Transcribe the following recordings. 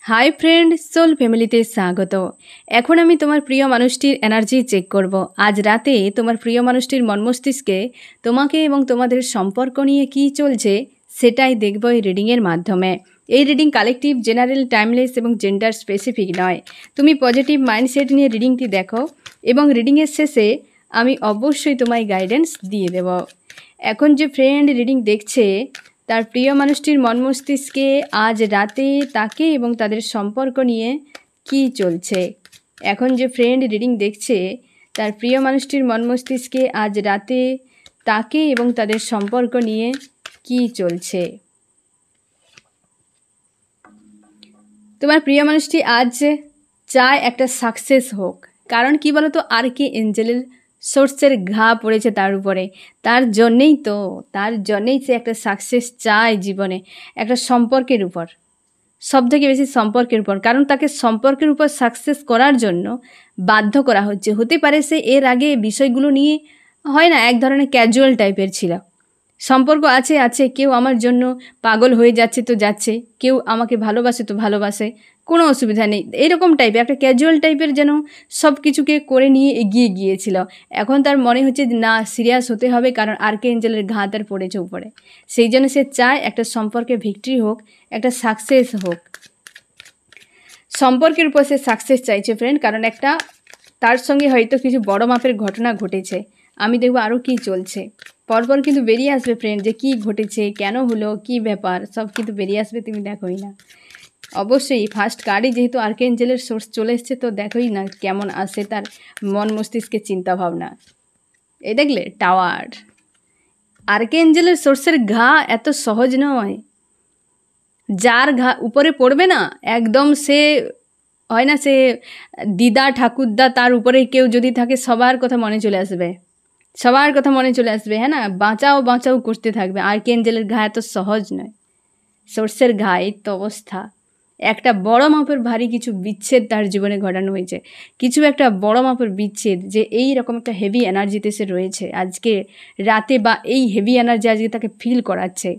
Hi friend, soul ফ্যামিলিতে স্বাগত। এখন আমি তোমার প্রিয় মানুষটির এনার্জি চেক করব। আজ রাতে তোমার প্রিয় মানুষটির মন মস্তিষ্কে তোমাকে এবং তোমাদের সম্পর্ক নিয়ে কী চলছে সেটাই দেখব এই রিডিংয়ের মাধ্যমে। এই রিডিং কালেকটিভ, জেনারেল, টাইমলেস এবং জেন্ডার স্পেসিফিক নয়। তুমি পজিটিভ মাইন্ডসেট নিয়ে রিডিংটি দেখো এবং রিডিংয়ের শেষে আমি অবশ্যই তোমায় গাইডেন্স দিয়ে দেব। এখন যে ফ্রেন্ড রিডিং দেখছে তার প্রিয় মানুষটির মন মস্তিষ্কে আজ রাতে তাকে এবং তাদের সম্পর্ক নিয়ে কী চলছে। এখন যে ফ্রেন্ড রিডিং দেখছে তার প্রিয় মানুষটির মন মস্তিষ্কে আজ রাতে তাকে এবং তাদের সম্পর্ক নিয়ে কী চলছে। তোমার প্রিয় মানুষটি আজ চায় একটা সাকসেস হোক, কারণ কি বলো তো, আর্কে এঞ্জেলের সোর্সের ঘা পড়েছে তার উপরে। তার জন্যেই সে একটা সাকসেস চায় জীবনে, একটা সম্পর্কের উপর, সব থেকে বেশি সম্পর্কের উপর। কারণ তাকে সম্পর্কের উপর সাকসেস করার জন্য বাধ্য করা হচ্ছে। হতে পারে সে এর আগে বিষয়গুলো নিয়ে হয় না, এক ধরনের ক্যাজুয়াল টাইপের ছিল। সম্পর্ক আছে, কেউ আমার জন্য পাগল হয়ে যাচ্ছে তো যাচ্ছে, কেউ আমাকে ভালোবাসে তো ভালোবাসে, কোনো অসুবিধা নেই, এরকম টাইপের একটা ক্যাজুয়াল টাইপের যেন সব কিছুকে করে নিয়ে এগিয়ে গিয়েছিল। এখন তার মনে হচ্ছে না, সিরিয়াস হতে হবে, কারণ আর্কে এঞ্জেলের ঘা তার পড়েছে উপরে। সেই জন্য সে চায় একটা সম্পর্কে ভিক্টরি হোক, একটা সাকসেস হোক। সম্পর্কের উপর সে সাকসেস চাইছে ফ্রেন্ড, কারণ একটা তার সঙ্গে হয়তো কিছু বড় মাপের ঘটনা ঘটেছে। আমি দেখব আরও কী চলছে, পরপর কিন্তু বেরিয়ে আসবে ফ্রেন্ড, যে কী ঘটেছে, কেন হলো, কী ব্যাপার, সব কিন্তু বেরিয়ে আসবে। তুমি দেখোই না, অবশ্যই ফার্স্ট কার্ডই যেহেতু আর্কেঞ্জেলের সোর্স চলে এসছে, তো দেখোই না কেমন আসে তার মন মস্তিষ্কের চিন্তাভাবনা। এই দেখলে টাওয়ার, আর্কেঞ্জেলের সোর্সের ঘা এত সহজ নয়। যার ঘা উপরে পড়বে না, একদম সে হয় না, সে দিদা ঠাকুরদা, তার উপরে কেউ যদি থাকে সবার কথা মনে চলে আসবে, হ্যাঁ না, বাঁচাও করতে থাকবে। আর্কেঞ্জেলের ঘা এত সহজ নয়, সোর্সের ঘা। এই তো অবস্থা, একটা বড় মাপের ভারী কিছু বিচ্ছেদ তার জীবনে ঘটানো হয়েছে, কিছু একটা বড় মাপের বিচ্ছেদ, যে এই রকম একটা হেভি এনার্জিতে সে রয়েছে আজকে রাতে, বা এই হেভি এনার্জি আজকে তাকে ফিল করাচ্ছে।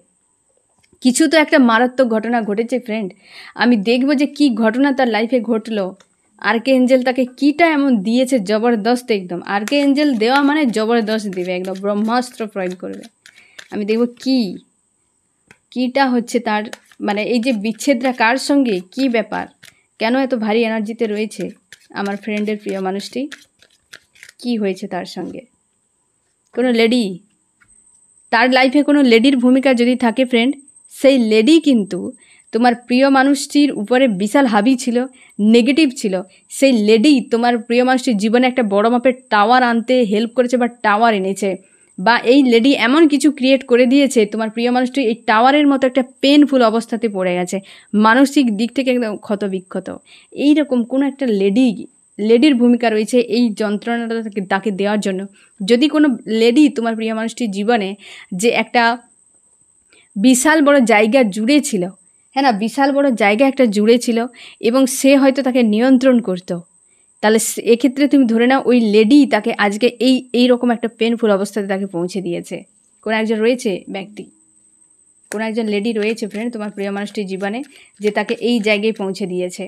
কিছু তো একটা মারাত্মক ঘটনা ঘটেছে ফ্রেন্ড। আমি দেখব যে কি ঘটনা তার লাইফে ঘটলো। আর্কে এঞ্জেল তাকে কীটা এমন দিয়েছে জবরদস্ত, একদম আর্কে এঞ্জেল দেওয়া মানে জবরদস্ত দেবে, একদম ব্রহ্মাস্ত্র প্রয়োগ করবে। আমি দেখব কীটা হচ্ছে তার, মানে এই যে বিচ্ছেদটা কার সঙ্গে, কি ব্যাপার, কেন এত ভারী এনার্জিতে রয়েছে আমার ফ্রেন্ডের প্রিয় মানুষটি, কি হয়েছে তার সঙ্গে। কোনো লেডি, তার লাইফে কোনো লেডির ভূমিকা যদি থাকে ফ্রেন্ড, সেই লেডি কিন্তু তোমার প্রিয় মানুষটির উপরে বিশাল হাবি ছিল, নেগেটিভ ছিল। সেই লেডি তোমার প্রিয় মানুষটির জীবনে একটা বড় মাপের টাওয়ার আনতে হেল্প করেছে, বা টাওয়ার এনেছে, বা এই লেডি এমন কিছু ক্রিয়েট করে দিয়েছে তোমার প্রিয় মানুষটি এই টাওয়ারের মতো একটা পেনফুল অবস্থাতে পড়ে গেছে, মানসিক দিক থেকে একদম ক্ষতবিক্ষত। এইরকম কোনো একটা লেডির ভূমিকা রয়েছে এই যন্ত্রণাটা তাকে দেওয়ার জন্য। যদি কোনো লেডি তোমার প্রিয় মানুষটির জীবনে যে একটা বিশাল বড় জায়গা জুড়ে ছিল, হ্যাঁ না, বিশাল বড় জায়গা একটা জুড়ে ছিল, এবং সে হয়তো তাকে নিয়ন্ত্রণ করতো, তাহলে এক্ষেত্রে তুমি ধরে নাও ওই লেডি তাকে আজকে এই রকম একটা পেনফুল অবস্থাতে তাকে পৌঁছে দিয়েছে। কোনো একজন রয়েছে ব্যক্তি, কোনো একজন লেডি রয়েছে ফ্রেন্ড তোমার প্রিয় মানুষটির জীবনে, যে তাকে এই জায়গায় পৌঁছে দিয়েছে।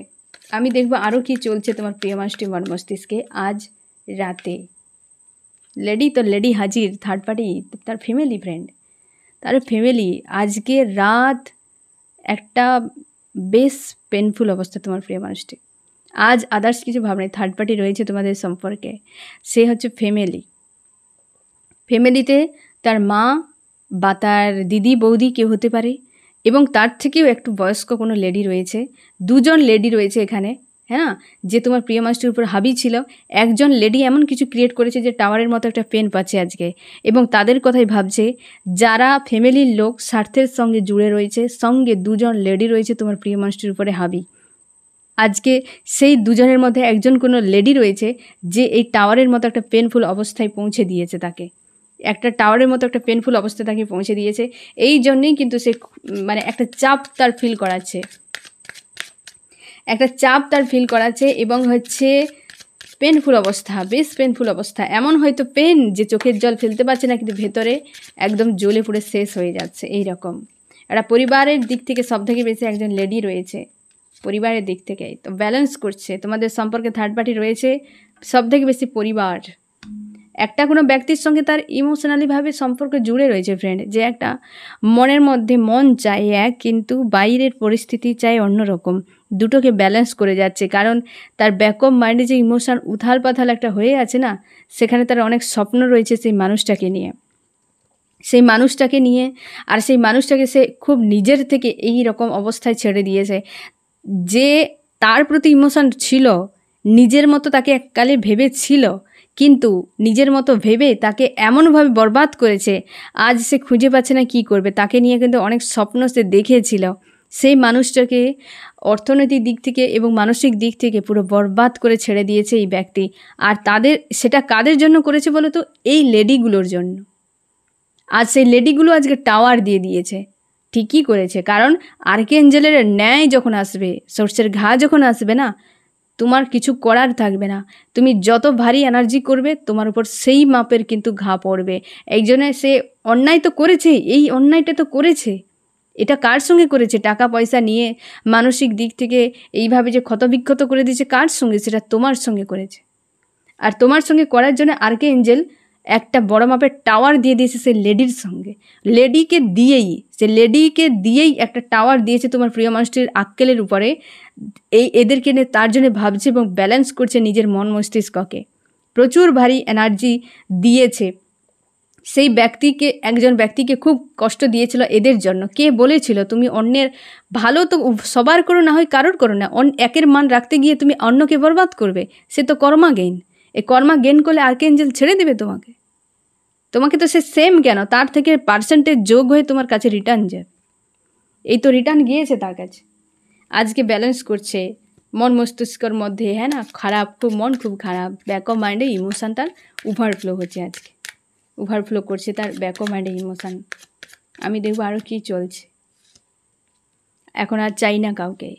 আমি দেখব আরও কি চলছে তোমার প্রিয় মানুষটির মন মস্তিষ্কে আজ রাতে। লেডি তো লেডি হাজির, থার্ড পার্টি তার ফ্যামিলি ফ্রেন্ড, তার ফ্যামিলি আজকে রাত একটা বেশ পেনফুল অবস্থা তোমার প্রিয় মানুষটি। আজ আদার্স কিছু ভাবনায় থার্ড পার্টি রয়েছে তোমাদের সম্পর্কে, সে হচ্ছে ফ্যামিলিতে তার মা বা তার দিদি বৌদি কেউ হতে পারে, এবং তার থেকেও একটু বয়স্ক কোনো লেডি রয়েছে। দুজন লেডি রয়েছে এখানে, হ্যাঁ, যে তোমার প্রিয় মানুষটির উপর হাবি ছিল। একজন লেডি এমন কিছু ক্রিয়েট করেছে যে টাওয়ারের মতো একটা পেন পাচ্ছে আজকে, এবং তাদের কথাই ভাবছে। যারা ফ্যামিলির লোক স্বার্থের সঙ্গে জুড়ে রয়েছে, সঙ্গে দুজন লেডি রয়েছে তোমার প্রিয় মানুষটির উপরে হাবি। আজকে সেই দুজনের মধ্যে একজন কোনো লেডি রয়েছে যে এই টাওয়ারের মতো একটা পেনফুল অবস্থায় পৌঁছে দিয়েছে তাকে, একটা টাওয়ারের মতো একটা পেনফুল অবস্থা তাকে পৌঁছে দিয়েছে। এই জন্যেই কিন্তু সে মানে একটা চাপ তার ফিল করাচ্ছে, এবং হচ্ছে পেনফুল অবস্থা, বেশ পেনফুল অবস্থা, এমন হয়তো পেন যে চোখের জল ফেলতে পারছে না, কিন্তু ভেতরে একদম জ্বলে পুড়ে শেষ হয়ে যাচ্ছে। এই রকম একটা পরিবারের দিক থেকে সব থেকে বেশি একজন লেডি রয়েছে পরিবারের দিক থেকে তো ব্যালেন্স করছে। তোমাদের সম্পর্কে থার্ড পার্টি রয়েছে, সব থেকে বেশি পরিবার। একটা কোনো ব্যক্তির সঙ্গে তার ইমোশনালিভাবে সম্পর্ক জুড়ে রয়েছে ফ্রেন্ড, যে একটা মনের মধ্যে মন চাই এক, কিন্তু বাইরের পরিস্থিতি চাই অন্যরকম। দুটোকে ব্যালেন্স করে যাচ্ছে, কারণ তার ব্যাক অফ মাইন্ডে যে ইমোশন উথাল পাথাল একটা হয়ে আছে না, সেখানে তার অনেক স্বপ্ন রয়েছে সেই মানুষটাকে নিয়ে, আর সেই মানুষটাকে সে খুব নিজের থেকে এই রকম অবস্থায় ছেড়ে দিয়েছে। যে তার প্রতি ইমোশন ছিল, নিজের মতো তাকে এককালে ভেবেছিল, কিন্তু নিজের মতো ভেবে তাকে এমনভাবে বরবাদ করেছে, আজ সে খুঁজে পাচ্ছে না কি করবে। তাকে নিয়ে কিন্তু অনেক স্বপ্ন সে দেখেছিল, সেই মানুষটাকে অর্থনৈতিক দিক থেকে এবং মানসিক দিক থেকে পুরো বরবাদ করে ছেড়ে দিয়েছে এই ব্যক্তি। আর সেটা কাদের জন্য করেছে বলো তো? এই লেডিগুলোর জন্য। আজ সেই লেডিগুলো আজকে টাওয়ার দিয়ে দিয়েছে। ঠিকই করেছে, কারণ আর্কেঞ্জেলের ন্যায় যখন আসবে, সর্ষের ঘা যখন আসবে না, তোমার কিছু করার থাকবে না। তুমি যত ভারী এনার্জি করবে, তোমার উপর সেই মাপের কিন্তু ঘা পড়বে। এই জন্য সে অন্যায় তো করেছে, এই অন্যায়টা তো করেছে। এটা কার সঙ্গে করেছে? টাকা পয়সা নিয়ে মানসিক দিক থেকে এইভাবে যে ক্ষতবিক্ষত করে দিয়েছে, কার সঙ্গে? সেটা তোমার সঙ্গে করেছে। আর তোমার সঙ্গে করার জন্য আর্কেঞ্জেল একটা বড় মাপের টাওয়ার দিয়ে দিয়েছে সেই লেডির সঙ্গে। লেডিকে দিয়েই একটা টাওয়ার দিয়েছে তোমার প্রিয় মানুষটির আক্কেলের উপরে। এদেরকে নিয়ে তার জন্য ভাবছে এবং ব্যালেন্স করছে নিজের মন মস্তিষ্ককে। প্রচুর ভারী এনার্জি দিয়েছে সেই ব্যক্তিকে, একজন ব্যক্তিকে খুব কষ্ট দিয়েছিল এদের জন্য। কে বলেছিল তুমি অন্যের ভালো তো সবার করো, না হয় কারোর করো না, একের মান রাখতে গিয়ে তুমি অন্যকে বরবাদ করবে? সে তো কর্মা গেইন। এই কর্মা গেইন করলে আর্কেঞ্জেল ছেড়ে দেবে তোমাকে তো সে সেম কেন, তার থেকে পার্সেন্টেজ যোগ হয়ে তোমার কাছে রিটার্ন যাবে। এই তো রিটার্ন গিয়েছে তার কাছে। আজকে ব্যালেন্স করছে মন মস্তিষ্কর মধ্যে, হ্যাঁ না, মন খুব খারাপ, ব্যাক অফ মাইন্ডে ইমোশান তার ওভারফ্লো হচ্ছে, আজকে ওভারফ্লো করছে তার ব্যাক অফ মাইন্ডে ইমোশান। আমি দেখবো আরও কী চলছে। এখন আর চাই না কাউকে,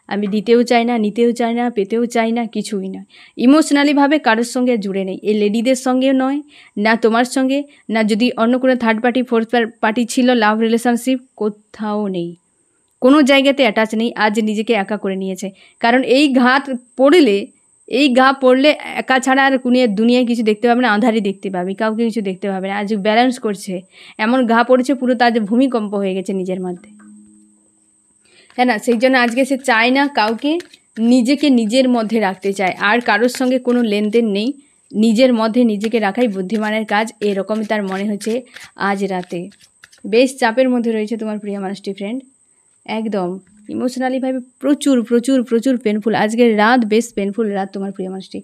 আমি দিতেও চাই না, নিতেও চাই না, পেতেও চাই না, কিছুই নয়। ইমোশনালিভাবে কারোর সঙ্গে জুড়ে নেই, এই লেডিদের সঙ্গেও নয়, না তোমার সঙ্গে, না যদি অন্য কোনো থার্ড পার্টি ফোর্থ পার্টি ছিল, লাভ রিলেশনশিপ কোথাও নেই, কোনো জায়গাতে অ্যাটাচ নেই। আজ নিজেকে একা করে নিয়েছে, কারণ এই ঘা পড়লে একা ছাড়া আর কোনো দুনিয়ায় কিছু দেখতে পাবে না, আঁধারই দেখতে পাবে, কাউকে কিছু দেখতে পাবে না। আজ ব্যালেন্স করছে, এমন ঘা পড়েছে পুরো তার ভূমিকম্প হয়ে গেছে নিজের মধ্যে, হ্যাঁ না। সেই জন্য আজকে সে চায় না কাউকে, নিজেকে নিজের মধ্যে রাখতে চায়, আর কারোর সঙ্গে কোনো লেনদেন নেই, নিজের মধ্যে নিজেকে রাখাই বুদ্ধিমানের কাজ, এরকমই তার মনে হচ্ছে আজ রাতে। বেশ চাপের মধ্যে রয়েছে তোমার প্রিয় মানুষটি ফ্রেন্ড, একদম ইমোশনালিভাবে প্রচুর প্রচুর প্রচুর পেনফুল। আজকের রাত বেশ পেনফুল রাত তোমার প্রিয় মানুষটি,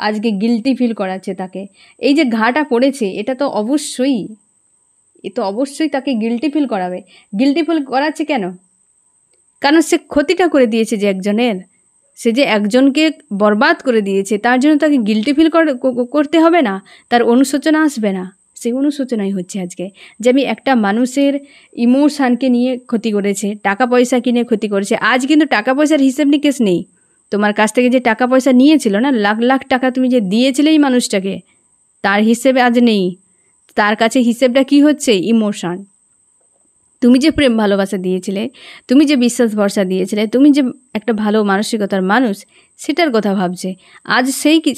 আজকে গিল্টি ফিল করাচ্ছে তাকে। এই যে ঘাটা পড়েছে, এটা তো অবশ্যই তাকে গিল্টি ফিল করাবে। গিল্টি ফিল করাচ্ছে কেন? কারণ সে ক্ষতিটা করে দিয়েছে সে যে একজনকে বরবাদ করে দিয়েছে, তার জন্য তাকে গিল্টি ফিল করতে হবে না, তার অনুশোচনা আসবে না। সেই অনুশোচনাই হচ্ছে আজকে, যে আমি একটা মানুষের ইমোশানকে নিয়ে ক্ষতি করেছে, টাকা পয়সা কিনে ক্ষতি করেছে। আজ কিন্তু টাকা পয়সার হিসেব নিকেশ নেই, তোমার কাছ থেকে যে টাকা পয়সা নিয়েছিল না, লাখ লাখ টাকা তুমি যে দিয়েছিলে এই মানুষটাকে, তার হিসেবে আজ নেই। তার কাছে হিসেবটা কি হচ্ছে? ইমোশান। তুমি যে প্রেম ভালোবাসা দিয়েছিলে, তুমি যে বিশ্বাস ভরসা দিয়েছিলে, তুমি যে একটা ভালো মানসিকতার মানুষ, সেটার কথা ভাবছে আজ।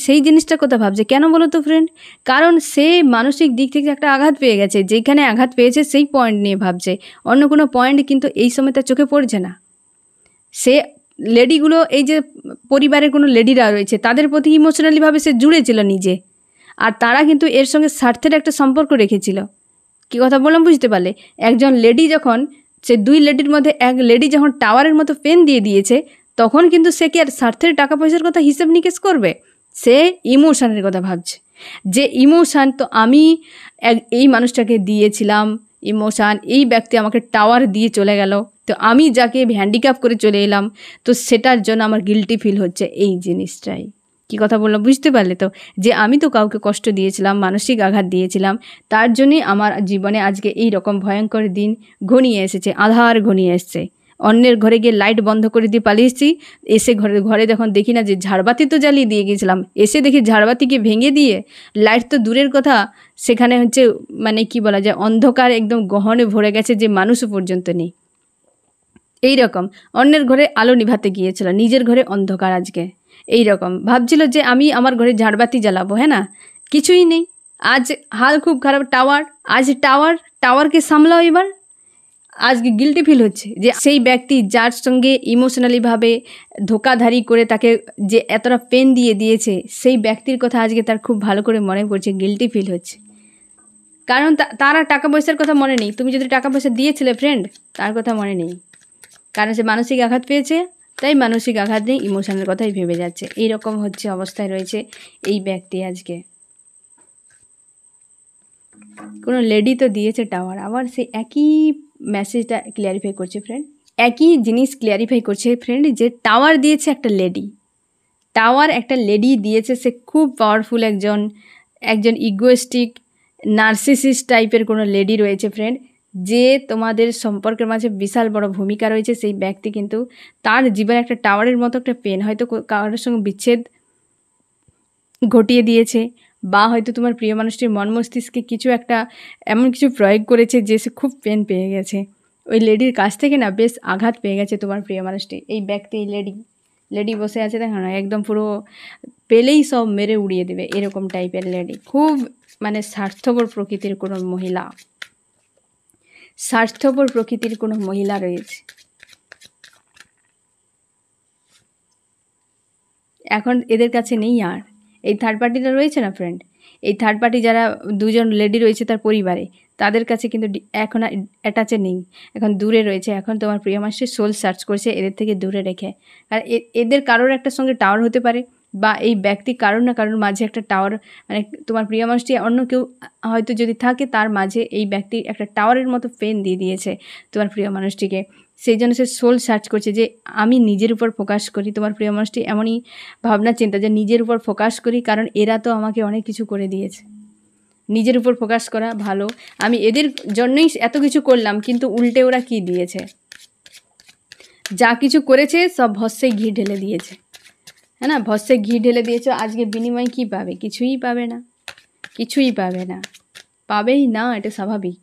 সেই জিনিসটার কথা ভাবছে। কেন বলো তো ফ্রেন্ড? কারণ সে মানসিক দিক থেকে একটা আঘাত পেয়ে গেছে, যেখানে আঘাত পেয়েছে সেই পয়েন্ট নিয়ে ভাবছে, অন্য কোনো পয়েন্ট কিন্তু এই সময় তার চোখে পড়ছে না। সে লেডিগুলো, এই যে পরিবারের কোনো লেডিরা রয়েছে, তাদের প্রতি ইমোশনালিভাবে সে জুড়েছিল নিজে, আর তারা কিন্তু এর সঙ্গে স্বার্থের একটা সম্পর্ক রেখেছিল। কী কথা বললাম বুঝতে পারলে? একজন লেডি যখন, সে দুই লেডির মধ্যে এক লেডি যখন টাওয়ারের মতো পেন দিয়ে দিয়েছে, তখন কিন্তু সে কি আর স্বার্থের টাকা পয়সার কথা হিসেব নিকেশ করবে? সে ইমোশানের কথা ভাবছে, যে ইমোশান তো আমি এই মানুষটাকে দিয়েছিলাম ইমোশান, এই ব্যক্তি আমাকে টাওয়ার দিয়ে চলে গেল, তো আমি যাকে হ্যান্ডিক্যাপ করে চলে এলাম, তো সেটার জন্য আমার গিল্টি ফিল হচ্ছে। এই জিনিসটাই, কী কথা বললাম বুঝতে পারলে তো? যে আমি তো কাউকে কষ্ট দিয়েছিলাম, মানসিক আঘাত দিয়েছিলাম, তার জন্যই আমার জীবনে আজকে এই রকম ভয়ঙ্কর দিন ঘনিয়ে এসেছে, আধার ঘনিয়ে এসছে। অন্যের ঘরে গিয়ে লাইট বন্ধ করে দিয়ে পালিয়েছি, এসে ঘরে যখন দেখি না যে ঝাড়বাতি তো জ্বালিয়ে দিয়ে গিয়েছিলাম, এসে দেখি ঝাড়বাতিকে ভেঙে দিয়ে, লাইট তো দূরের কথা, সেখানে হচ্ছে মানে কি বলা যায়, অন্ধকার একদম গহনে ভরে গেছে, যে মানুষও পর্যন্ত নেই। এই রকম অন্যের ঘরে আলো নিভাতে গিয়েছিল, নিজের ঘরে অন্ধকার আজকে। এই রকম ভাবছিল যে আমি আমার ঘরে ঝাড়বাতি জ্বালাবো, হ্যাঁ না, কিছুই নেই। আজ হাল খুব খারাপ। আজ টাওয়ারকে সামলাও। এবার আজকে গিল্টি ফিল হচ্ছে যে সেই ব্যক্তি যার সঙ্গে ইমোশনালিভাবে ধোকাধারি করে তাকে যে এতটা পেন দিয়েছে, সেই ব্যক্তির কথা আজকে তার খুব ভালো করে মনে পড়ছে, গিল্টি ফিল হচ্ছে। কারণ তারা টাকা পয়সার কথা মনে নেই। তুমি যদি টাকা পয়সা দিয়েছিলে ফ্রেন্ড, তার কথা মনে নেই, কারণ সে মানসিক আঘাত পেয়েছে, তাই মানসিক আঘাত নেই, ইমোশনের কথাই ভেবে যাচ্ছে। এইরকম হচ্ছে অবস্থায় রয়েছে এই ব্যক্তি আজকে। কোনো লেডি তো দিয়েছে টাওয়ার, আবার সে একই মেসেজটা ক্লিয়ারিফাই করছে ফ্রেন্ড, একই জিনিস ক্লিয়ারিফাই করছে ফ্রেন্ড, যে টাওয়ার দিয়েছে একটা লেডি, টাওয়ার একটা লেডি দিয়েছে। সে খুব পাওয়ারফুল একজন ইগোয়েস্টিক নার্সিসিস্ট টাইপের কোনো লেডি রয়েছে ফ্রেন্ড, যে তোমাদের সম্পর্কের মাঝে বিশাল বড় ভূমিকা রয়েছে। সেই ব্যক্তি কিন্তু তার জীবনে একটা টাওয়ারের মতো একটা পেন, হয়তো কারোর সঙ্গে বিচ্ছেদ ঘটিয়ে দিয়েছে, বা হয়তো তোমার প্রিয় মানুষটির মন মস্তিষ্কে কিছু একটা এমন কিছু প্রয়োগ করেছে যে সে খুব পেন পেয়ে গেছে। ওই লেডির কাছ থেকে না বেশ আঘাত পেয়ে গেছে তোমার প্রিয় মানুষটি। এই ব্যক্তি, এই লেডি বসে আছে, দেখো না, একদম পুরো পেলেই সব মেরে উড়িয়ে দেবে, এরকম টাইপের লেডি। খুব মানে স্বার্থপর প্রকৃতির কোনো মহিলা, স্বার্থপর প্রকৃতির কোনো মহিলা রয়েছে। এখন এদের কাছে নেই আর এই থার্ড পার্টিটা রয়েছে না ফ্রেন্ড, এই থার্ড পার্টি যারা দুজন লেডি রয়েছে তার পরিবারে, তাদের কাছে কিন্তু এখন অ্যাটাচে নেই, এখন দূরে রয়েছে। এখন তোমার প্রিয় মানুষটি সোল সার্চ করছে এদের থেকে দূরে রেখে। আর এদের কারোর একটা সঙ্গে টাওয়ার হতে পারে, বা এই ব্যক্তি কারোর না কারোর মাঝে একটা টাওয়ার, মানে তোমার প্রিয় মানুষটি অন্য কেউ হয়তো যদি থাকে, তার মাঝে এই ব্যক্তি একটা টাওয়ারের মতো পেন দিয়ে দিয়েছে তোমার প্রিয় মানুষটিকে। সেই জন্য সে সোল সার্চ করছে যে আমি নিজের উপর ফোকাস করি। তোমার প্রিয় মানুষটি এমনই ভাবনা চিন্তা যে নিজের উপর ফোকাস করি, কারণ এরা তো আমাকে অনেক কিছু করে দিয়েছে। নিজের উপর ফোকাস করা ভালো, আমি এদের জন্যই এত কিছু করলাম, কিন্তু উল্টে ওরা কি দিয়েছে, যা কিছু করেছে সব ভস্যে ঘি ঢেলে দিয়েছে, হ্যাঁ না, ভস্যে ঘি ঢেলে দিয়েছে। আজকে বিনিময় কি পাবে? কিছুই পাবে না, কিছুই পাবে না, পাবেই না, এটা স্বাভাবিক।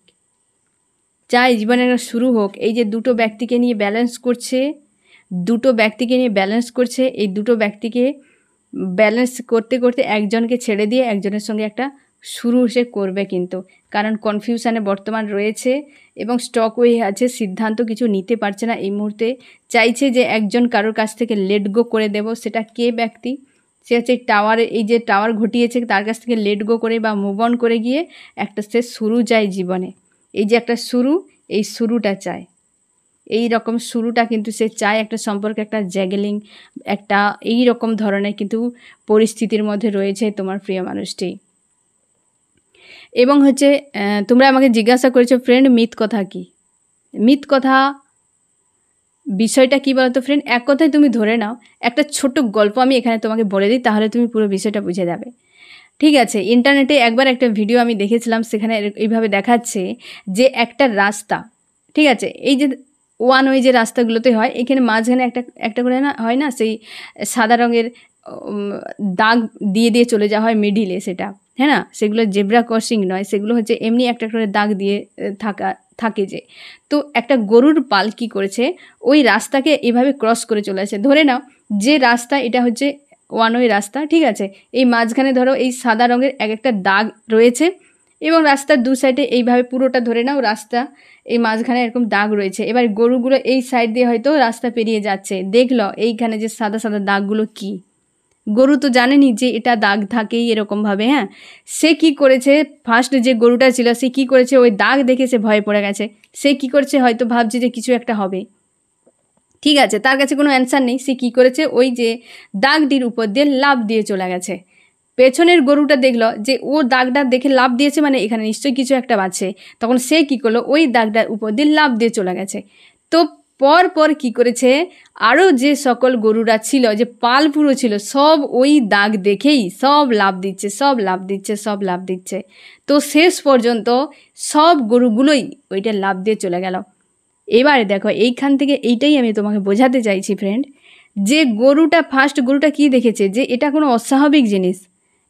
চাই জীবনের শুরু হোক। এই যে দুটো ব্যক্তিকে নিয়ে ব্যালেন্স করছে, এই দুটো ব্যক্তিকে ব্যালেন্স করতে করতে একজনকে ছেড়ে দিয়ে একজনের সঙ্গে একটা শুরু সে করবে কিন্তু, কারণ কনফিউশনে বর্তমান রয়েছে এবং স্টক হয়ে আছে, সিদ্ধান্ত কিছু নিতে পারছে না এই মুহূর্তে। চাইছে যে একজন কারোর কাছ থেকে লেট গো করে দেব। সেটা কে ব্যক্তি? সে হচ্ছে এই যে টাওয়ার ঘটিয়েছে তার কাছ থেকে লেট গো করে বা মুভ অন করে গিয়ে একটা সে শুরু চায় জীবনে। এই যে একটা শুরু, এই শুরুটা চায়, এই রকম শুরুটা কিন্তু সে চায়। একটা সম্পর্কে একটা জ্যাগলিং, একটা এই রকম ধরনের কিন্তু পরিস্থিতির মধ্যে রয়েছে তোমার প্রিয় মানুষটি। এবং হচ্ছে তোমরা আমাকে জিজ্ঞাসা করেছো ফ্রেন্ড মিথ কথা কি? মিথ কথা বিষয়টা কী বলতো ফ্রেন্ড, এক কথায় তুমি ধরে নাও, একটা ছোট গল্প আমি এখানে তোমাকে বলে দিই, তাহলে তুমি পুরো বিষয়টা বুঝে যাবে। ঠিক আছে, ইন্টারনেটে একবার একটা ভিডিও আমি দেখেছিলাম, সেখানে এইভাবে দেখাচ্ছে যে একটা রাস্তা, ঠিক আছে, এই যে ওয়ান ওয়ে যে রাস্তাগুলোতে হয়, এখানে মাঝখানে একটা করে না হয় না, সেই সাদা রঙের দাগ দিয়ে চলে যাওয়া হয় মিডিলে, সেটা, হ্যাঁ না, সেগুলো জেব্রা ক্রসিং নয়, সেগুলো হচ্ছে এমনি একটা করে দাগ দিয়ে থাকে যে। তো একটা গরুর পাল কী করেছে, ওই রাস্তাকে এভাবে ক্রস করে চলে আসে। ধরে নাও যে রাস্তা এটা হচ্ছে ওয়ান ওয়ে রাস্তা, ঠিক আছে, এই মাঝখানে ধরো এই সাদা রঙের একটা দাগ রয়েছে, এবং রাস্তার দু সাইডে এইভাবে পুরোটা ধরে নাও রাস্তা, এই মাঝখানে এরকম দাগ রয়েছে। এবার গরুগুলো এই সাইড দিয়ে হয়তো রাস্তা পেরিয়ে যাচ্ছে, দেখলো এইখানে যে সাদা সাদা দাগগুলো কি, গরু তো জানেনি যে এটা দাগ থাকেই এরকমভাবে। হ্যাঁ, সে কি করেছে, ফার্স্ট যে গরুটা ছিল সে কি করেছে, ওই দাগ দেখে সে ভয় পড়ে গেছে। সে কি করেছে, হয়তো ভাবছে যে কিছু একটা হবে, ঠিক আছে, তার কাছে কোনো অ্যান্সার নেই। সে কী করেছে, ওই যে দাগটির উপর দিয়ে লাফ দিয়ে চলে গেছে। পেছনের গরুটা দেখলো যে ও দাগটা দেখে লাফ দিয়েছে, মানে এখানে নিশ্চয়ই কিছু একটা বাজছে। তখন সে কী করলো, ওই দাগটার উপর দিয়ে লাফ দিয়ে চলে গেছে। তো পর কী করেছে, আরও যে সকল গরুরা ছিল, যে পাল পুরো ছিল, সব ওই দাগ দেখেই সব লাফ দিচ্ছে। তো শেষ পর্যন্ত সব গরুগুলোই ওইটা লাফ দিয়ে চলে গেল। এবারে দেখো এইখান থেকে এইটাই আমি তোমাকে বোঝাতে চাইছি ফ্রেন্ড, যে ফার্স্ট গরুটা কি দেখেছে, যে এটা কোনো অস্বাভাবিক জিনিস,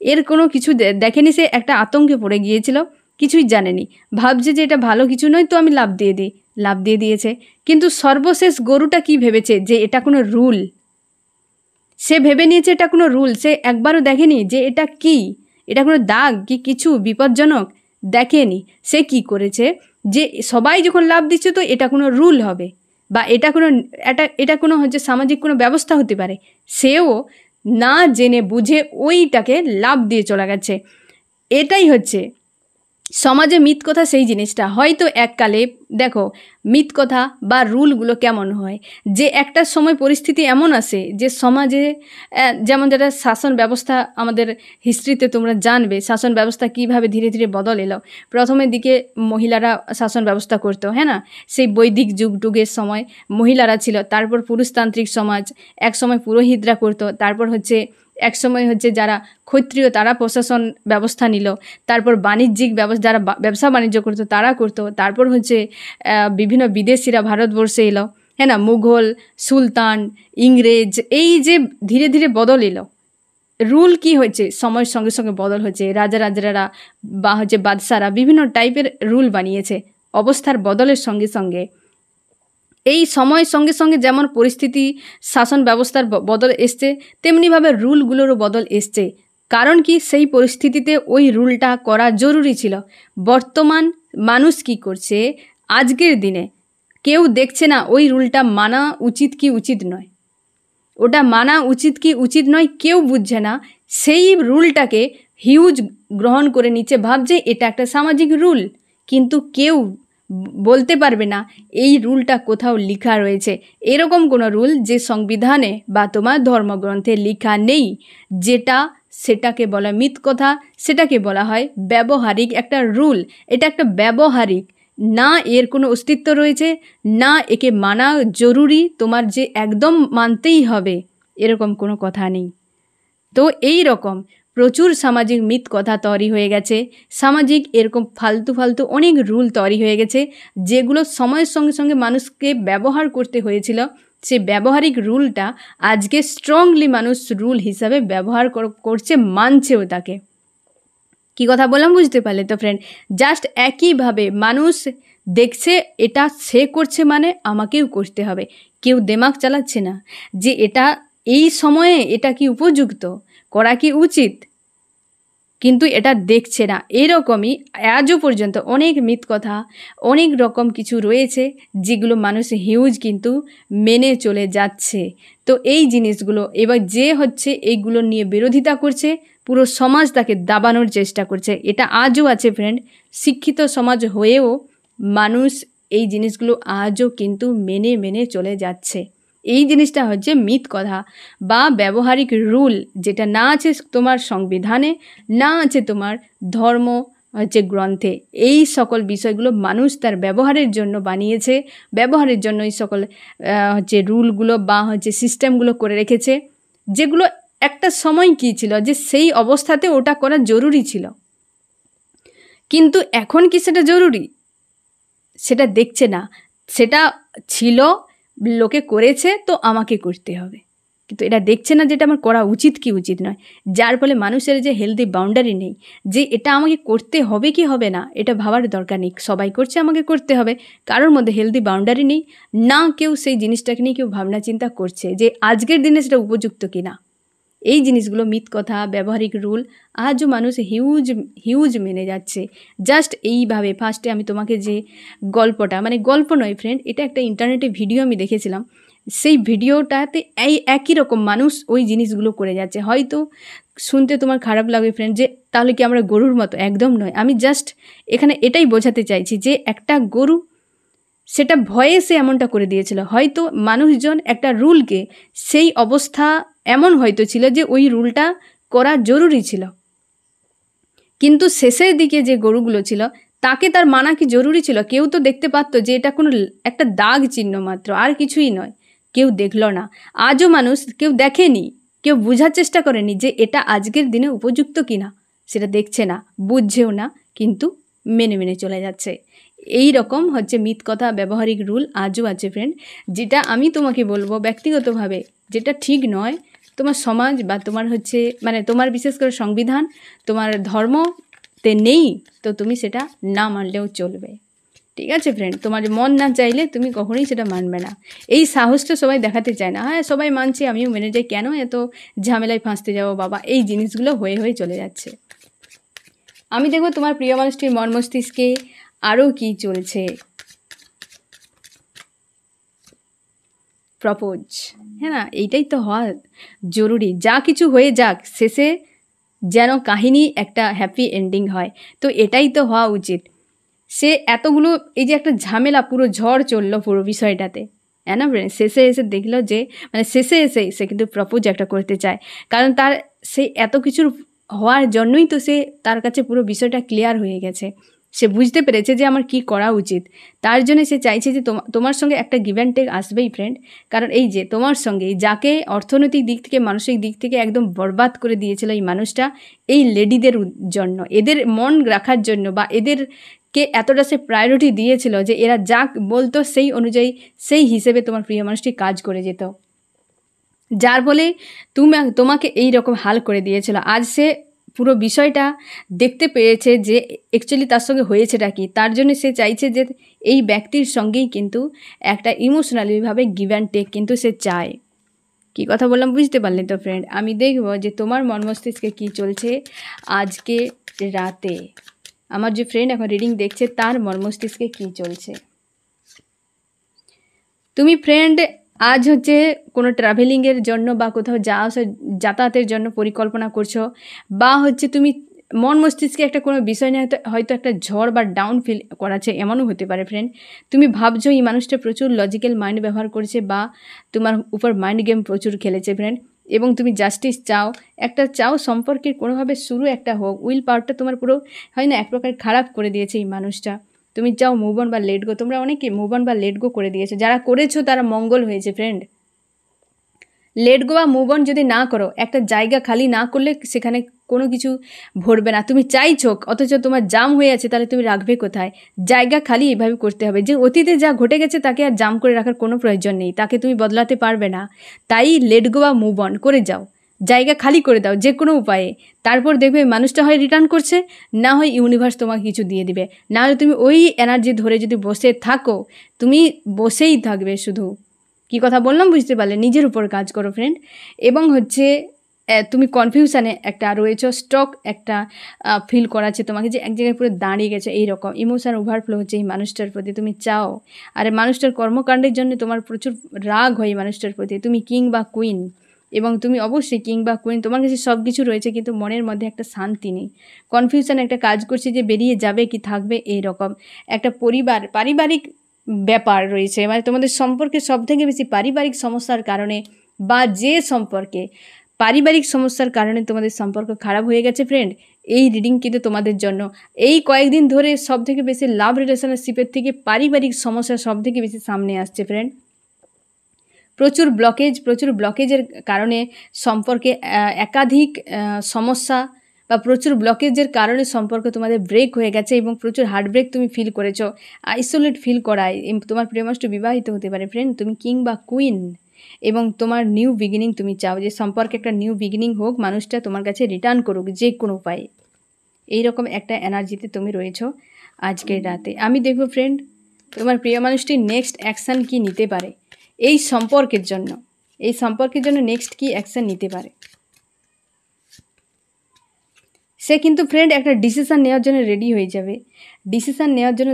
এর কোনো কিছু দেখেনি, সে একটা আতঙ্কে পড়ে গিয়েছিল, কিছুই জানেনি, ভাবছে যে এটা ভালো কিছু নয়, তো আমি লাফ দিয়ে দিই। লাভ দিয়ে দিয়েছে। কিন্তু সর্বশেষ গরুটা কি ভেবেছে যে এটা কোনো রুল, সে ভেবে নিয়েছে এটা কোনো রুল। সে একবারও দেখেনি যে এটা কি, এটা কোনো দাগ কি কিছু বিপজ্জনক, দেখেনি। সে কি করেছে যে সবাই যখন লাভ দিচ্ছে তো এটা কোনো রুল হবে বা এটা কোনো হচ্ছে সামাজিক কোনো ব্যবস্থা হতে পারে, সেও না জেনে বুঝে ওইটাকে লাভ দিয়ে চলে গেছে। এটাই হচ্ছে সমাজে মিথ কথা। সেই জিনিসটা হয়তো এককালে দেখো মিথ কথা বা রুলগুলো কেমন হয়, যে একটা সময় পরিস্থিতি এমন আসে যে সমাজে যেমন যেটা শাসন ব্যবস্থা, আমাদের হিস্ট্রিতে তোমরা জানবে শাসন ব্যবস্থা কিভাবে ধীরে ধীরে বদল এলো। প্রথমের দিকে মহিলারা শাসন ব্যবস্থা করতো, হ্যাঁ না, সেই বৈদিক যুগের সময় মহিলারা ছিল। তারপর পুরুষতান্ত্রিক সমাজ, এক সময় পুরোহিতরা করতো। তারপর হচ্ছে এক সময় হচ্ছে যারা ক্ষত্রিয় তারা প্রশাসন ব্যবস্থা নিল। তারপর বাণিজ্যিক যারা ব্যবসা বাণিজ্য করতো তারা করতো। তারপর হচ্ছে বিভিন্ন বিদেশিরা ভারতবর্ষে এলো, হ্যাঁ না, মুঘল, সুলতান, ইংরেজ, এই যে ধীরে ধীরে বদল এলো। রুল কি হয়েছে সময়ের সঙ্গে সঙ্গে বদল হচ্ছে। রাজারা বা হচ্ছে বাদশারা বিভিন্ন টাইপের রুল বানিয়েছে অবস্থার বদলের সঙ্গে সঙ্গে। এই সময়ের সঙ্গে সঙ্গে যেমন পরিস্থিতি শাসন ব্যবস্থার বদল এসছে, তেমনিভাবে রুলগুলোরও বদল এসছে। কারণ কি সেই পরিস্থিতিতে ওই রুলটা করা জরুরি ছিল। বর্তমান মানুষ কি করছে, আজকের দিনে কেউ দেখছে না ওই রুলটা মানা উচিত কি উচিত নয়, ওটা মানা উচিত কি উচিত নয় কেউ বুঝছে না। সেই রুলটাকে হিউজ গ্রহণ করে নিচ্ছে, ভাবছে এটা একটা সামাজিক রুল। কিন্তু কেউ বলতে পারবে না এই রুলটা কোথাও লেখা রয়েছে। এরকম কোনো রুল যে সংবিধানে বা তোমার ধর্মগ্রন্থে লেখা নেই, সেটাকে বলা মিথ কথা, সেটাকে বলা হয় ব্যবহারিক একটা রুল। এটা একটা ব্যবহারিক, না এর কোনো অস্তিত্ব রয়েছে, না একে মানা জরুরি, তোমার যে একদম মানতেই হবে এরকম কোনো কথা নেই। তো এই রকম প্রচুর সামাজিক মিথ কথা তৈরি হয়ে গেছে। সামাজিক এরকম ফালতু অনেক রুল তৈরি হয়ে গেছে, যেগুলো সময়ের সঙ্গে সঙ্গে মানুষকে ব্যবহার করতে হয়েছিল। সে ব্যবহারিক রুলটা আজকে স্ট্রংলি মানুষ রুল হিসাবে ব্যবহার করছে, মানছেও তাকে। কি কথা বললাম বুঝতে পারলে তো ফ্রেন্ড? জাস্ট একইভাবে মানুষ দেখছে এটা সে করছে মানে আমাকেও করতে হবে। কেউ দিমাগ চালাচ্ছে না যে এটা এই সময়ে এটা কি উপযুক্ত, করা কি উচিত, কিন্তু এটা দেখছে না। এরকমই আজও পর্যন্ত অনেক মিথ কথা, অনেক রকম কিছু রয়েছে যেগুলো মানুষ হিউজ কিন্তু মেনে চলে যাচ্ছে। তো এই জিনিসগুলো এবার যে হচ্ছে এইগুলো নিয়ে বিরোধিতা করছে, পুরো সমাজ তাকে দাবানোর চেষ্টা করছে। এটা আজও আছে ফ্রেন্ড। শিক্ষিত সমাজ হয়েও মানুষ এই জিনিসগুলো আজও কিন্তু মেনে চলে যাচ্ছে। এই জিনিসটা হচ্ছে মিথ কথা বা ব্যবহারিক রুল, যেটা না আছে তোমার সংবিধানে, না আছে তোমার ধর্ম হচ্ছে গ্রন্থে। এই সকল বিষয়গুলো মানুষ তার ব্যবহারের জন্য বানিয়েছে, ব্যবহারের জন্য এই সকল হচ্ছে রুলগুলো বা হচ্ছে সিস্টেমগুলো করে রেখেছে, যেগুলো একটা সময় কী ছিল যে সেই অবস্থাতে ওটা করা জরুরি ছিল। কিন্তু এখন কি সেটা জরুরি? সেটা দেখছে না। সেটা ছিল, লোকে করেছে তো আমাকে করতে হবে, কিন্তু এটা দেখছে না যেটা আমার করা উচিত কি উচিত নয়। যার ফলে মানুষের যে হেলদি বাউন্ডারি নেই, যে এটা আমাকে করতে হবে কি হবে না এটা ভাবার দরকার নেই, সবাই করছে আমাকে করতে হবে। কারোর মধ্যে হেলদি বাউন্ডারি নেই, না কেউ সেই জিনিসটাকে নিয়ে কেউ ভাবনা চিন্তা করছে যে আজকের দিনে সেটা উপযুক্ত কি না। এই জিনিসগুলো মিথ কথা, ব্যবহারিক রুল আজও মানুষ হিউজ মেনে যাচ্ছে। জাস্ট এইভাবে ফার্স্টে আমি তোমাকে যে গল্পটা, মানে গল্প নয় ফ্রেন্ড, এটা একটা ইন্টারনেটে ভিডিও আমি দেখেছিলাম। সেই ভিডিওটাতে একই রকম মানুষ ওই জিনিসগুলো করে যাচ্ছে। হয়তো শুনতে তোমার খারাপ লাগবে ফ্রেন্ড, যে তাহলে কি আমরা গরুর মতো? একদম নয়। আমি জাস্ট এখানে এটাই বোঝাতে চাইছি যে একটা গরু সেটা ভয়ে সে এমনটা করে দিয়েছিল। হয়তো মানুষজন একটা রুলকে, সেই অবস্থা এমন হয়তো ছিল যে ওই রুলটা করা জরুরি ছিল, কিন্তু শেষের দিকে যে গরুগুলো ছিল তাকে তার মানা কি জরুরি ছিল? কেউ তো দেখতে পারতো যে এটা কোনো একটা দাগ চিহ্ন মাত্র, আর কিছুই নয়। কেউ দেখলো না। আজও মানুষ কেউ দেখেনি, কেউ বোঝার চেষ্টা করেনি যে এটা আজকের দিনে উপযুক্ত কিনা। সেটা দেখছে না, বুঝছেও না, কিন্তু মেনে চলে যাচ্ছে। এই রকম হচ্ছে মিথ কথা, ব্যবহারিক রুল আজও আছে ফ্রেন্ড। যেটা আমি তোমাকে বলবো ব্যক্তিগতভাবে, যেটা ঠিক নয়, তোমার সমাজ বা তোমার হচ্ছে মানে তোমার বিশেষ করে সংবিধান, তোমার ধর্মতে নেই, তো তুমি সেটা না মানলেও চলবে। ঠিক আছে ফ্রেন্ড, তোমার মন না চাইলে তুমি কখনোই সেটা মানবে না। এই সাহসটা সবাই দেখাতে চায় না। হ্যাঁ, সবাই মানছে, আমিও মেনে যাই, কেন এত ঝামেলায় ফাঁসতে যাবো বাবা, এই জিনিসগুলো হয়ে হয়ে চলে যাচ্ছে। আমি দেখবো তোমার প্রিয় মানুষটির মন মস্তিষ্কে আরও কি চলছে। প্রপোজ, হ্যাঁ না, এইটাই তো হওয়া জরুরি। যা কিছু হয়ে যাক, শেষে যেন কাহিনী একটা হ্যাপি এন্ডিং হয়, তো এটাই তো হওয়া উচিত। সে এতগুলো, এই যে একটা ঝামেলা, পুরো ঝড় চললো পুরো বিষয়টাতে, হ্যাঁ না ফ্রেন্ড, শেষে এসে দেখলো যে মানে শেষে এসে সে কিন্তু প্রপোজ একটা করতে চায়। কারণ তার সে এত কিছুর হওয়ার জন্যই তো সে, তার কাছে পুরো বিষয়টা ক্লিয়ার হয়ে গেছে। সে বুঝতে পেরেছে যে আমার কি করা উচিত। তার জন্য সে চাইছে যে তোমার সঙ্গে একটা গিভ অ্যান্ড টেক আসবেই ফ্রেন্ড। কারণ এই যে তোমার সঙ্গে, যাকে অর্থনৈতিক দিক থেকে, মানসিক দিক থেকে একদম বরবাদ করে দিয়েছিল এই মানুষটা, এই লেডিদের জন্য, এদের মন রাখার জন্য, বা এদেরকে এতটা সে প্রায়োরিটি দিয়েছিল যে এরা যা বলতো সেই অনুযায়ী, সেই হিসেবে তোমার প্রিয় মানুষটি কাজ করে যেত, যার ফলে তোমাকে এই রকম হাল করে দিয়েছিল। আজ সে পুরো বিষয়টা দেখতে পেয়েছে যে অ্যাকচুয়ালি তার সঙ্গে হয়েছেটা কি। তার জন্য সে চাইছে যে এই ব্যক্তির সঙ্গেই কিন্তু একটা ইমোশনালিভাবে গিভ অ্যান্ড টেক কিন্তু সে চায়। কি কথা বললাম বুঝতে পারলেন তো ফ্রেন্ড? আমি দেখব যে তোমার মন মস্তিষ্কে কী চলছে আজকে রাতে। আমার যে ফ্রেন্ড এখন রিডিং দেখছে তার মন মস্তিষ্কে কী চলছে। তুমি ফ্রেন্ড আজ হচ্ছে কোনো ট্রাভেলিংয়ের জন্য বা কোথাও যাতায়াতের জন্য পরিকল্পনা করছো, বা হচ্ছে তুমি মন মস্তিষ্কে একটা কোনো বিষয় নিয়ে হয়তো একটা ঝড় বা ডাউন ফিল করাচ্ছে, এমনও হতে পারে ফ্রেন্ড। তুমি ভাবছো এই মানুষটা প্রচুর লজিক্যাল মাইন্ড ব্যবহার করছে, বা তোমার উপর মাইন্ড গেম প্রচুর খেলেছে ফ্রেন্ড, এবং তুমি জাস্টিস চাও সম্পর্কের কোনোভাবে শুরু একটা হোক। উইল পাওয়ারটা তোমার পুরো হয় না, এক প্রকার খারাপ করে দিয়েছে এই মানুষটা। তুমি চাও মুভ অন বা লেট গো। তোমরা অনেকে মুভ অন বা লেট গো করে দিয়েছো, যারা করেছো তারা মঙ্গল হয়েছে ফ্রেন্ড। লেট গো বা মুভ অন যদি না করো, একটা জায়গা খালি না করলে সেখানে কোনো কিছু ভরবে না। তুমি চাইছো অথচ তোমার জাম হয়ে আছে, তাহলে তুমি রাখবে কোথায়? জায়গা খালি এইভাবে করতে হবে যে অতীতে যা ঘটে গেছে তাকে আর জাম করে রাখার কোনো প্রয়োজন নেই, তাকে তুমি বদলাতে পারবে না। তাই লেট গো বা মুভ অন করে যাও, জায়গা খালি করে দাও যে কোনো উপায়ে। তারপর দেখবে মানুষটা হয় রিটার্ন করছে, না হয় ইউনিভার্স তোমাকে কিছু দিয়ে দিবে। না হলে তুমি ওই এনার্জি ধরে যদি বসে থাকো, তুমি বসেই থাকবে শুধু। কি কথা বললাম বুঝতে পারলে? নিজের উপর কাজ করো ফ্রেন্ড। এবং হচ্ছে তুমি কনফিউশানে একটা রয়েছো, স্টক একটা ফিল করাচ্ছে তোমাকে, যে এক জায়গায় পুরো দাঁড়িয়ে গেছে, এইরকম ইমোশন ওভারফ্লো হচ্ছে এই মানুষটার প্রতি। তুমি চাও, আর মানুষটার কর্মকাণ্ডের জন্য তোমার প্রচুর রাগ হয় এই মানুষটার প্রতি। তুমি কিং বা কুইন, এবং তুমি অবশ্যই কিং বা কুইন, তোমার কাছে সব কিছু রয়েছে, কিন্তু মনের মধ্যে একটা শান্তি নেই। কনফিউশন একটা কাজ করছে যে বেরিয়ে যাবে কি থাকবে, এইরকম একটা পারিবারিক ব্যাপার রয়েছে। মানে তোমাদের সম্পর্কে সবথেকে বেশি পারিবারিক সমস্যার কারণে, বা যে সম্পর্কে পারিবারিক সমস্যার কারণে তোমাদের সম্পর্ক খারাপ হয়ে গেছে ফ্রেন্ড, এই রিডিং কিন্তু তোমাদের জন্য। এই কয়েকদিন ধরে সবথেকে বেশি লাভ রিলেশনশিপের থেকে পারিবারিক সমস্যা সবথেকে বেশি সামনে আসছে ফ্রেন্ড। প্রচুর ব্লকেজের কারণে সম্পর্কে একাধিক সমস্যা, বা প্রচুর ব্লকেজের কারণে সম্পর্ক তোমাদের ব্রেক হয়ে গেছে, এবং প্রচুর হার্টব্রেক তুমি ফিল করেছো, আইসোলেট ফিল করায়। তোমার প্রিয় মানুষটা বিবাহিত হতে পারে ফ্রেন্ড, তুমি কিং বা কুইন, এবং তোমার নিউ বিগিনিং তুমি চাও যে সম্পর্কে একটা নিউ বিগিনিং হোক, মানুষটা তোমার কাছে রিটার্ন করুক যে কোনো উপায়ে। এইরকম একটা এনার্জিতে তুমি রয়েছো আজকের রাতে। আমি দেখব ফ্রেন্ড তোমার প্রিয় মানুষটি নেক্সট অ্যাকশান কি নিতে পারে এই সম্পর্কের জন্য। নেক্সট কি অ্যাকশান নিতে পারে। সে কিন্তু ফ্রেন্ড একটা ডিসিশান নেওয়ার জন্য রেডি হয়ে যাবে,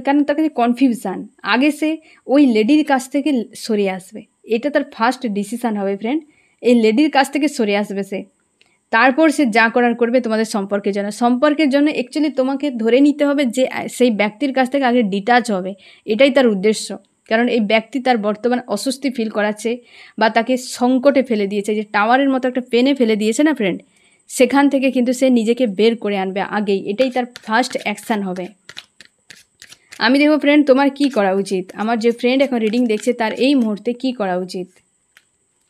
কারণ তার কাছে কনফিউশান। আগে সে ওই লেডির কাছ থেকে সরে আসবে, এটা তার ফার্স্ট ডিসিশান হবে ফ্রেন্ড। এই লেডির কাছ থেকে সরে আসবে সে, তারপর সে যা করার করবে তোমাদের সম্পর্কের জন্য অ্যাকচুয়ালি তোমাকে ধরে নিতে হবে যে সেই ব্যক্তির কাছ থেকে আগে ডিটাচ হবে, এটাই তার উদ্দেশ্য। কারণ এই ব্যক্তি তার বর্তমান অস্বস্তি ফিল করাচ্ছে, বা তাকে সংকটে ফেলে দিয়েছে, যে টাওয়ারের মতো একটা পেনে ফেলে দিয়েছে না ফ্রেন্ড, সেখান থেকে কিন্তু সে নিজেকে বের করে আনবে আগেই, এটাই তার ফার্স্ট অ্যাকশান হবে। আমি দেখব ফ্রেন্ড তোমার কি করা উচিত। আমার যে ফ্রেন্ড এখন রিডিং দেখছে তার এই মুহূর্তে কি করা উচিত।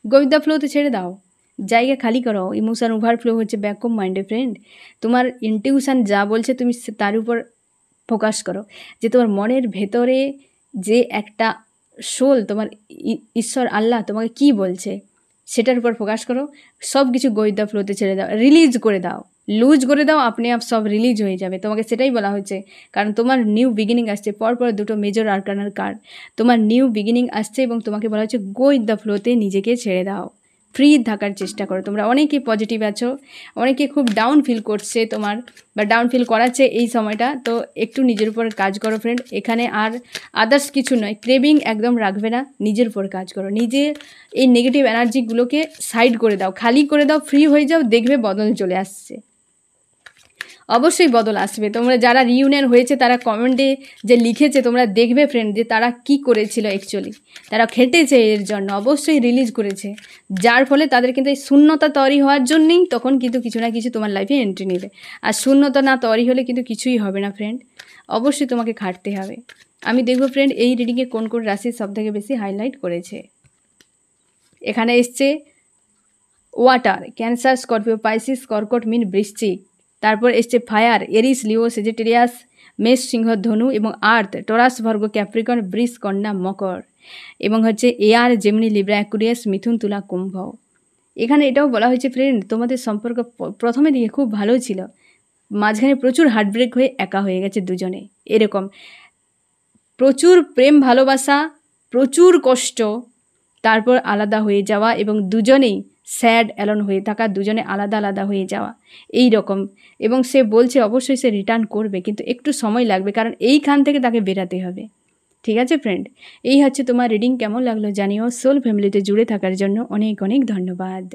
গো উইথ দ্য ফ্লোতে ছেড়ে দাও, জায়গা খালি করো। ইমোশন ওভারফ্লো হচ্ছে ব্যাকঅপ মাইন্ডে ফ্রেন্ড। তোমার ইনটিউশন যা বলছে তুমি তার উপর ফোকাস করো, যে তোমার মনের ভেতরে যে একটা সোল, তোমার ঈশ্বর আল্লাহ তোমাকে কি বলছে সেটার উপর ফোকাস করো। সব কিছু গো উইথ দ্য ফ্লোতে ছেড়ে দাও, রিলিজ করে দাও। লুজ করে দাও, আপনি আপ সব রিলিজ হয়ে যাবে। তোমাকে সেটাই বলা হচ্ছে, কারণ তোমার নিউ বিগিনিং আসছে। পরপর দুটো মেজর আরকানার কার্ড, তোমার নিউ বিগিনিং আসছে এবং তোমাকে বলা হচ্ছে গো উইথ দ্য ফ্লোতে নিজেকে ছেড়ে দাও, ফ্রি থাকার চেষ্টা করো। তোমরা অনেকে পজিটিভ আছো, অনেকে খুব ডাউন ফিল করছে তোমার, বা ডাউন ফিল করাচ্ছে এই সময়টা। তো একটু নিজের উপর কাজ করো ফ্রেন্ড, এখানে আর আদার্স কিছু নয়। ক্রেভিং একদম রাখবে না, নিজের উপর কাজ করো। নিজের এই নেগেটিভ এনার্জিগুলোকে সাইড করে দাও, খালি করে দাও, ফ্রি হয়ে যাও, দেখবে বদল চলে আসছে। অবশ্যই বদল আসবে। তোমরা যারা রিইউনিয়ন হয়েছে তারা কমেন্টে যে লিখেছে তোমরা দেখবে ফ্রেন্ড, যে তারা কি করেছিল অ্যাকচুয়ালি, তারা খেটেছে এর জন্য, অবশ্যই রিলিজ করেছে, যার ফলে তাদের কিন্তু এই শূন্যতা তৈরি হওয়ার জন্যই তখন কিন্তু কিছু না কিছু তোমার লাইফে এন্ট্রি নেবে। আর শূন্যতা না তৈরি হলে কিন্তু কিছুই হবে না ফ্রেন্ড, অবশ্যই তোমাকে খাটতে হবে। আমি দেখবো ফ্রেন্ড এই রিডিংয়ে কোন কোন রাশি সবথেকে বেশি হাইলাইট করেছে। এখানে এসছে ওয়াটার, ক্যান্সার, স্করপিও, পাইসিস, কর্কট, মিন, বৃশ্চিক। তারপর এসছে ফায়ার, এরিস, লিও, সেজিটেরিয়াস, মেষ, সিংহ, ধনু, এবং আর্থ, টরাস, ভর্গ, ক্যাপ্রিকন, বৃষ, কন্যা, মকর, এবং হচ্ছে এয়ার, জেমিনি, লিব্রা, অ্যাকুরিয়াস, মিথুন, তুলা, কুম্ভ। এখানে এটাও বলা হয়েছে ফ্রেন্ড তোমাদের সম্পর্ক প্রথমে দিকে খুব ভালো ছিল, মাঝখানে প্রচুর হার্টব্রেক হয়ে একা হয়ে গেছে দুজনে, এরকম প্রচুর প্রেম ভালোবাসা, প্রচুর কষ্ট, তারপর আলাদা হয়ে যাওয়া, এবং দুজনেই স্যাড অ্যালোন হয়ে থাকা, দুজনে আলাদা আলাদা হয়ে যাওয়া এই রকম। এবং সে বলছে অবশ্যই সে রিটার্ন করবে, কিন্তু একটু সময় লাগবে, কারণ এইখান থেকে তাকে বেরাতে হবে। ঠিক আছে ফ্রেন্ড, এই হচ্ছে তোমার রিডিং। কেমন লাগলো জানিও। সোল ফ্যামিলিতে জুড়ে থাকার জন্য অনেক অনেক ধন্যবাদ।